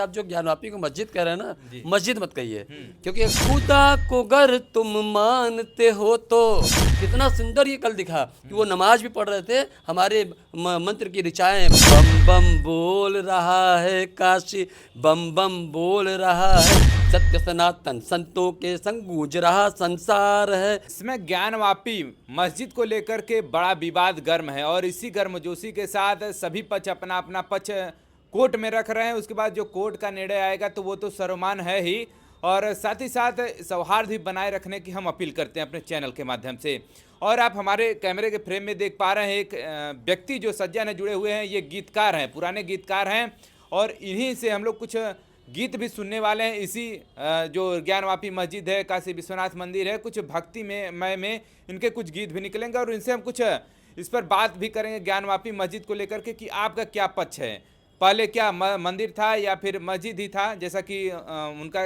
आप जो ज्ञानवापी को मस्जिद कह रहे हैं ना, मस्जिद मत कहिए, क्योंकि खुदा को गर तुम मानते हो तो कितना सुंदर ये कल दिखा कि वो नमाज भी पढ़ रहे थे। हमारे मंत्र की ऋचाएं बम बम बोल रहा है काशी, बम बम बोल रहा है सत्य सनातन, संतों के संग गूंज रहा संसार है। इसमें ज्ञानवापी मस्जिद को लेकर के बड़ा विवाद गर्म है और इसी गर्मजोशी के साथ सभी पक्ष अपना अपना पक्ष कोर्ट में रख रहे हैं। उसके बाद जो कोर्ट का निर्णय आएगा तो वो तो सर्वमान्य है ही, और साथ ही साथ सौहार्द भी बनाए रखने की हम अपील करते हैं अपने चैनल के माध्यम से। और आप हमारे कैमरे के फ्रेम में देख पा रहे हैं एक व्यक्ति जो सज्जन है जुड़े हुए हैं, ये गीतकार हैं, पुराने गीतकार हैं, और इन्हीं से हम लोग कुछ गीत भी सुनने वाले हैं। इसी जो ज्ञानवापी मस्जिद है, काशी विश्वनाथ मंदिर है, कुछ भक्ति में इनके कुछ गीत भी निकलेंगे और इनसे हम कुछ इस पर बात भी करेंगे ज्ञानवापी मस्जिद को लेकर के कि आपका क्या पक्ष है, पहले क्या मंदिर था या फिर मस्जिद ही था। जैसा कि उनका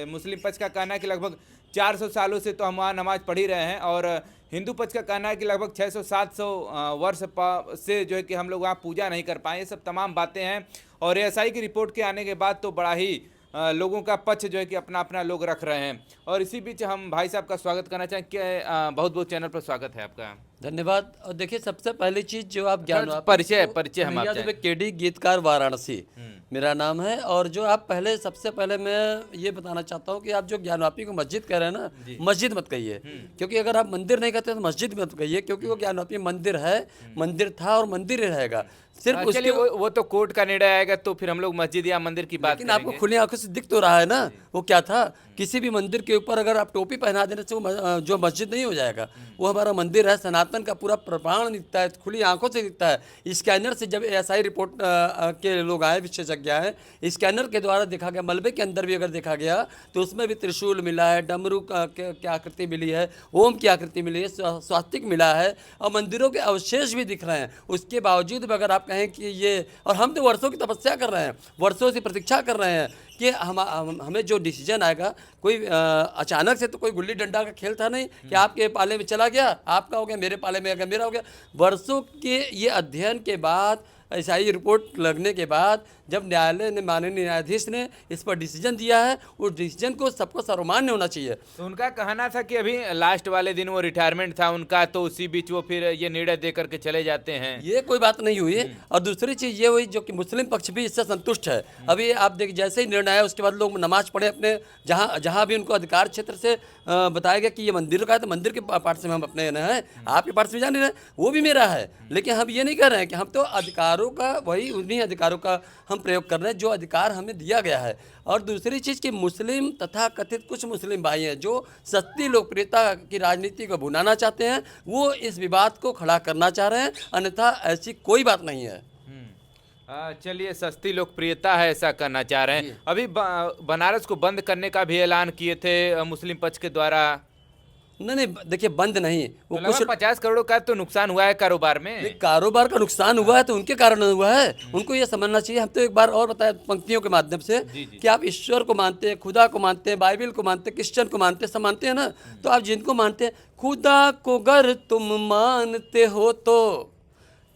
मुस्लिम पक्ष का कहना है कि लगभग 400 सालों से तो हम वहाँ नमाज पढ़ ही रहे हैं, और हिंदू पक्ष का कहना है कि लगभग 600-700 वर्ष से जो है कि हम लोग वहाँ पूजा नहीं कर पाए। ये सब तमाम बातें हैं, और एएसआई की रिपोर्ट के आने के बाद तो बड़ा ही लोगों का पक्ष जो है कि अपना अपना लोग रख रहे हैं। और इसी बीच हम भाई साहब का स्वागत करना चाहें कि बहुत बहुत चैनल पर स्वागत है आपका। धन्यवाद। और देखिए, सबसे पहली चीज जो आप ज्ञानवापी परिचय हम आप केडी गीतकार वाराणसी मेरा नाम है। और जो आप सबसे पहले मैं ये बताना चाहता हूँ कि आप जो ज्ञानवापी को मस्जिद कह रहे हैं ना, मस्जिद मत कहिए, क्योंकि अगर आप मंदिर नहीं कहते तो मस्जिद मत कहिए, क्योंकि वो ज्ञानवापी मंदिर है, मंदिर था और मंदिर ही रहेगा। सिर्फ चलिए वो तो कोर्ट का निर्णय आएगा तो फिर हम लोग मस्जिद या मंदिर की बात करेंगे। आपको खुली आंखों से दिख तो रहा है ना वो क्या था। किसी भी मंदिर के ऊपर अगर आप टोपी पहना देने से वो जो मस्जिद नहीं हो जाएगा, वो हमारा मंदिर है, सनातन का पूरा प्रमाण दिखता है, खुली आंखों से दिखता है। स्कैनर से जब एएसआई रिपोर्ट के लोग आए, विशेषज्ञ आए, स्कैनर के द्वारा देखा गया, मलबे के अंदर भी अगर देखा गया तो उसमें भी त्रिशूल मिला है, डमरू की आकृति मिली है, ओम की आकृति मिली है, स्वास्तिक मिला है, और मंदिरों के अवशेष भी दिख रहे हैं। उसके बावजूद भी अगर आप कहें कि ये, और हम तो वर्षों की तपस्या कर रहे हैं, वर्षों से प्रतीक्षा कर रहे हैं कि हमें जो डिसीजन आएगा, कोई अचानक से तो कोई गुल्ली डंडा का खेल था नहीं कि आपके पाले में चला गया, आपका हो गया, मेरे पाले में आ गया, मेरा हो गया। वर्षों के ये अध्ययन के बाद, ऐसा ही रिपोर्ट लगने के बाद, जब न्यायालय ने, माननीय न्यायाधीश ने इस पर डिसीजन दिया है, उस डिसीजन को सबको सर्वमान्य होना चाहिए। तो उनका कहना था कि अभी लास्ट वाले दिन वो रिटायरमेंट था उनका, तो उसी बीच वो फिर ये निर्णय दे करके चले जाते हैं। ये कोई बात नहीं हुई। और दूसरी चीज़ ये हुई जो कि मुस्लिम पक्ष भी इससे संतुष्ट है। अभी आप देखिए, जैसे ही निर्णय आया उसके बाद लोग नमाज पढ़े अपने जहाँ भी उनको अधिकार क्षेत्र से बताया गया कि ये मंदिर का है, तो मंदिर के पार्ट से हम अपने हैं, आपके पार्ट से जान रहे हैं, वो भी मेरा है। लेकिन हम ये नहीं कर रहे हैं कि हम तो अधिकारों का, वही उन्हीं अधिकारों का हम प्रयोग कर रहे हैं जो अधिकार हमें दिया गया है। और दूसरी चीज़ कि मुस्लिम तथा कथित कुछ मुस्लिम भाई हैं जो सस्ती लोकप्रियता की राजनीति को भुनाना चाहते हैं, वो इस विवाद को खड़ा करना चाह रहे हैं, अन्यथा ऐसी कोई बात नहीं है। चलिए, सस्ती लोकप्रियता है ऐसा करना चाह रहे हैं। अभी बनारस को बंद करने का भी ऐलान किए थे मुस्लिम पक्ष के द्वारा। नहीं, देखिए, बंद नहीं, वो तो कुछ 50 करोड़ का तो नुकसान हुआ है कारोबार में। कारोबार का नुकसान हुआ है तो उनके कारण हुआ है, उनको ये समझना चाहिए। हम तो एक बार और बताया पंक्तियों के माध्यम से कि आप ईश्वर को मानते हैं, खुदा को मानते हैं, बाइबल को मानते हैं, क्रिश्चियन को मानते हैं, सब मानते हैं ना। तो आप जिनको मानते हैं, खुदा को गर तुम मानते हो तो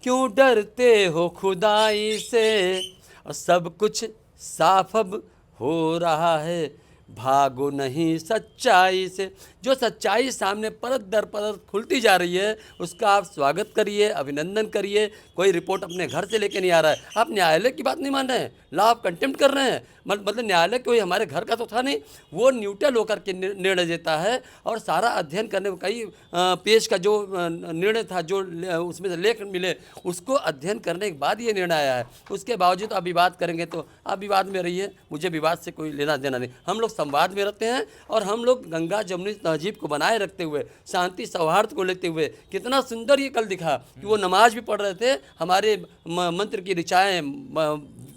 क्यों डरते हो खुदाई से, और सब कुछ साफ अब हो रहा है, भागो नहीं सच्चाई से। जो सच्चाई सामने परत दर परत खुलती जा रही है, उसका आप स्वागत करिए, अभिनंदन करिए। कोई रिपोर्ट अपने घर से लेके नहीं आ रहा है। आप न्यायालय की बात नहीं मान रहे हैं, लॉ ऑफ कंटेम्प्ट कर रहे हैं। मतलब न्यायालय कोई हमारे घर का तो था नहीं, वो न्यूट्रल होकर के निर्णय देता है। और सारा अध्ययन करने में कई पेश का जो निर्णय था, जो उसमें से लेख मिले, उसको अध्ययन करने के बाद ये निर्णय आया है। उसके बावजूद आप विवाद करेंगे तो आप विवाद में रहिए, मुझे विवाद से कोई लेना देना नहीं। हम लोग संवाद में रहते हैं, और हम लोग गंगा जमुनी तहजीब को बनाए रखते हुए, शांति सौहार्द को लेते हुए, कितना सुंदर ये कल दिखा कि वो नमाज भी पढ़ रहे थे। हमारे मंत्र की ऋचाएं,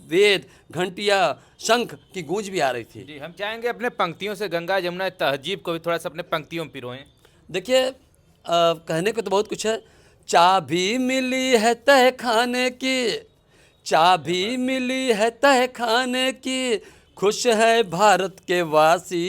वेद, घंटियाँ, शंख की गूंज भी आ रही थी। जी, हम चाहेंगे अपने पंक्तियों से गंगा जमुना तहजीब को भी थोड़ा सा अपने पंक्तियों में पिरोएं। देखिए, कहने को तो बहुत कुछ है। चाबी मिली है तह खाने की, चाबी मिली है तह खाने की, खुश है भारत के वासी,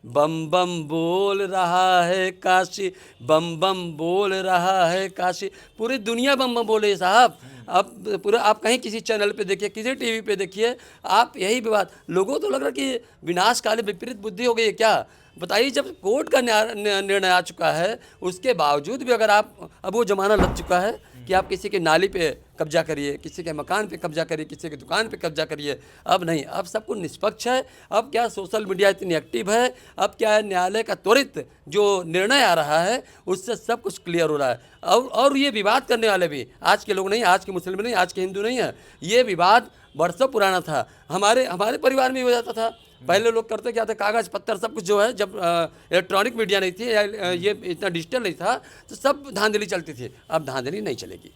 बम बम बोल रहा है काशी, बम बम बोल रहा है काशी। पूरी दुनिया बम बम बोले साहब। आप पूरा आप कहीं किसी चैनल पे देखिए, किसी टीवी पे देखिए, आप यही विवाद, लोगों को तो लग रहा है कि विनाशकाली विपरीत बुद्धि हो गई है क्या? बताइए, जब कोर्ट का निर्णय आ चुका है, उसके बावजूद भी अगर आप, अब वो ज़माना लग चुका है कि आप किसी के नाली पे कब्जा करिए, किसी के मकान पे कब्जा करिए, किसी की दुकान पे कब्जा करिए। अब नहीं, अब सब कुछ निष्पक्ष है। अब क्या सोशल मीडिया इतनी एक्टिव है, अब क्या है, न्यायालय का त्वरित जो निर्णय आ रहा है उससे सब कुछ क्लियर हो रहा है। और ये विवाद करने वाले भी आज के लोग नहीं, आज के मुस्लिम नहीं, आज के हिंदू नहीं है। ये विवाद बरसों पुराना था, हमारे परिवार में हो जाता था। पहले लोग करते क्या थे, कागज़ पत्थर सब कुछ जो है, जब इलेक्ट्रॉनिक मीडिया नहीं थी या ये इतना डिजिटल नहीं था, तो सब धांधली चलती थी। अब धांधली नहीं चलेगी।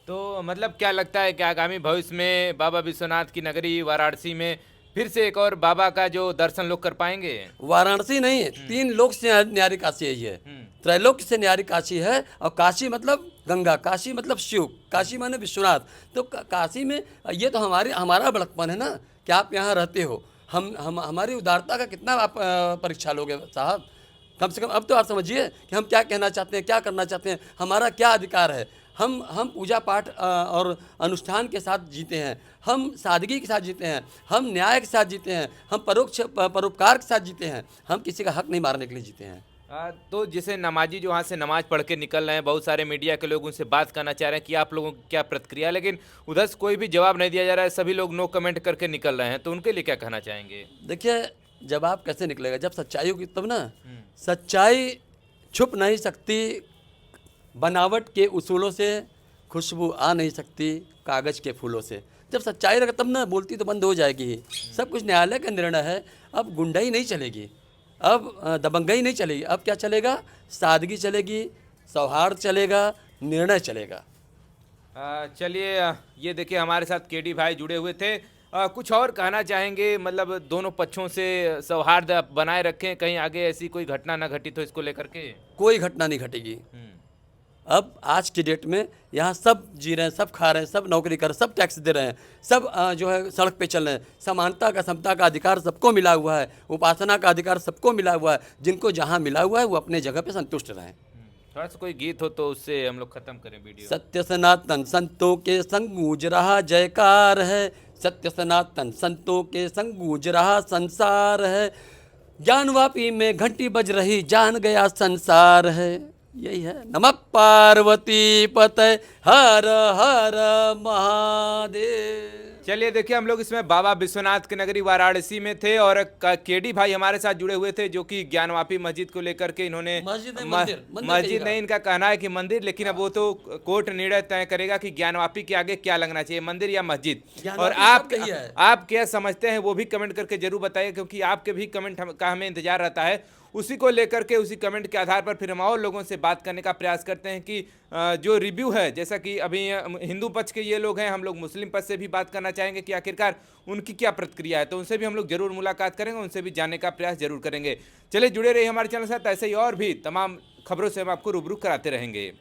तो मतलब क्या लगता है कि आगामी भविष्य में बाबा विश्वनाथ की नगरी वाराणसी में फिर से एक और बाबा का जो दर्शन लोग कर पाएंगे? वाराणसी नहीं, 3 लोक से न्यारी काशी यही है, त्रैलोक से न्यारी काशी है। और काशी मतलब गंगा, काशी मतलब शिव, काशी माने विश्वनाथ। तो काशी में ये तो हमारा बड़कपन है ना कि आप यहाँ रहते हो। हम हमारी उदारता का कितना आप परीक्षा लोगे साहब? कम से कम अब तो आप समझिए कि हम क्या कहना चाहते हैं, क्या करना चाहते हैं, हमारा क्या अधिकार है। हम पूजा पाठ और अनुष्ठान के साथ जीते हैं, हम सादगी के साथ जीते हैं, हम न्याय के साथ जीते हैं, हम परोपकार के साथ जीते हैं, हम किसी का हक नहीं मारने के लिए जीते हैं। तो जैसे नमाजी जो वहाँ से नमाज पढ़ के निकल रहे हैं, बहुत सारे मीडिया के लोग उनसे बात करना चाह रहे हैं कि आप लोगों की क्या प्रतिक्रिया है, लेकिन उधर से कोई भी जवाब नहीं दिया जा रहा है, सभी लोग नो कमेंट करके निकल रहे हैं, तो उनके लिए क्या कहना चाहेंगे? देखिए, जवाब कैसे निकलेगा? जब सच्चाई होगी तब ना। सच्चाई छुप नहीं सकती, बनावट के उसूलों से खुशबू आ नहीं सकती, कागज़ के फूलों से। जब सच्चाई रहेगा तब ना, बोलती तो बंद हो जाएगी ही। सब कुछ न्यायालय का निर्णय है। अब गुंडाई नहीं चलेगी, अब दबंगई नहीं चलेगी। अब क्या चलेगा? सादगी चलेगी, सौहार्द चलेगा, निर्णय चलेगा। चलिए, ये देखिए हमारे साथ केडी भाई जुड़े हुए थे। कुछ और कहना चाहेंगे, मतलब दोनों पक्षों से सौहार्द बनाए रखें, कहीं आगे ऐसी कोई घटना ना घटित हो इसको लेकर के? कोई घटना नहीं घटेगी। अब आज की डेट में यहाँ सब जी रहे हैं, सब खा रहे हैं, सब नौकरी कर रहे हैं, सब टैक्स दे रहे हैं, सब जो है सड़क पे चल रहे हैं। समानता का, समता का अधिकार सबको मिला हुआ है, उपासना का अधिकार सबको मिला हुआ है। जिनको जहाँ मिला हुआ है वो अपने जगह पे संतुष्ट रहें। थोड़ा सा कोई गीत हो तो उससे हम लोग खत्म करें वीडियो। सत्य सनातन संतों के संग गूंज रहा जयकार है, सत्य सनातन संतों के संग गूंज रहा संसार है, ज्ञानवापी में घंटी बज रही जान गया संसार है। यही है। नमः पार्वती पते हर हर महादेव। चलिए, देखिए हम लोग इसमें बाबा विश्वनाथ की नगरी वाराणसी में थे और केडी भाई हमारे साथ जुड़े हुए थे, जो कि ज्ञानवापी मस्जिद को लेकर के इन्होंने मस्जिद नहीं, इनका कहना है कि मंदिर, लेकिन अब वो तो कोर्ट निर्णय तय करेगा कि ज्ञानवापी के आगे क्या लगना चाहिए, मंदिर या मस्जिद। और आप क्या समझते हैं वो भी कमेंट करके जरूर बताइए, क्योंकि आपके भी कमेंट का हमें इंतजार रहता है। उसी को लेकर के, उसी कमेंट के आधार पर फिर हम और लोगों से बात करने का प्रयास करते हैं कि जो रिव्यू है, जैसा कि अभी हिंदू पक्ष के ये लोग हैं, हम लोग मुस्लिम पक्ष से भी बात करना चाहेंगे कि आखिरकार उनकी क्या प्रतिक्रिया है, तो उनसे भी हम लोग जरूर मुलाकात करेंगे, उनसे भी जानने का प्रयास जरूर करेंगे। चलिए, जुड़े रहिए हमारे चैनल के साथ, ऐसे ही और भी तमाम खबरों से हम आपको रूबरू कराते रहेंगे।